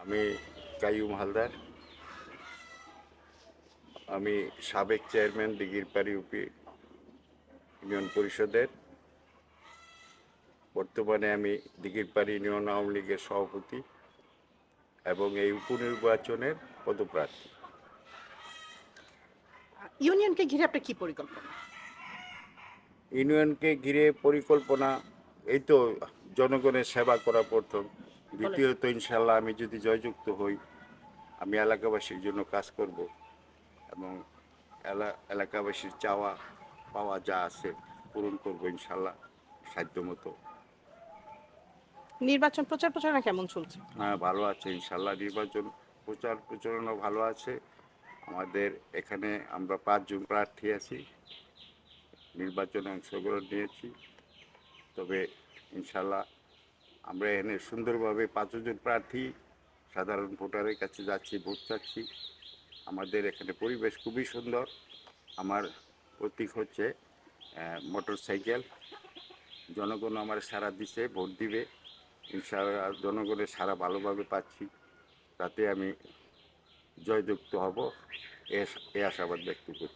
আমি কাইয়ুম হালদার। আমি সাবেক চেয়ারম্যান দিঘিরপাড় ইউপি ইউনিয়ন পরিষদের। বর্তমানে আমি দিঘিরপাড় ইউনিয়ন আওয়ামী লীগের সভাপতি এবং এই উপনির্বাচনের পদপ্রার্থী। ইউনিয়নকে ঘিরে আপনার কি পরিকল্পনা? ইউনিয়নকে ঘিরে পরিকল্পনা এই তো জনগণের সেবা করা প্রথম, বলেন। দ্বিতীয়ত ইনশাল্লাহ আমি যদি জয়যুক্ত হই আমি এলাকাবাসীর জন্য কাজ করব এবং এলাকাবাসীর চাওয়া পাওয়া যা আছে পূরণ করবো ইনশাল্লাহ সাধ্যমতো। নির্বাচন প্রচার প্রচারণা কেমন চলছে? হ্যাঁ, ভালো আছে ইনশাল্লাহ। নির্বাচন প্রচার প্রচারণা ভালো আছে। আমাদের এখানে আমরা 5 জন প্রার্থী আছি, নির্বাচনে অংশগ্রহণ নিয়েছি। তবে ইনশাল্লাহ আমরা এখানে সুন্দরভাবে 5 জন প্রার্থী সাধারণ ভোটারের কাছে যাচ্ছি, ভোট চাচ্ছি। আমাদের এখানে পরিবেশ খুবই সুন্দর। আমার প্রতীক হচ্ছে মোটর সাইকেল। জনগণ আমার সাড়া দিছে, ভোট দিবে ইনশাআল্লাহ। জনগণের সাড়া ভালোভাবে পাচ্ছি, তাতে আমি জয়যুক্ত হব এ আশাবাদ ব্যক্ত করি।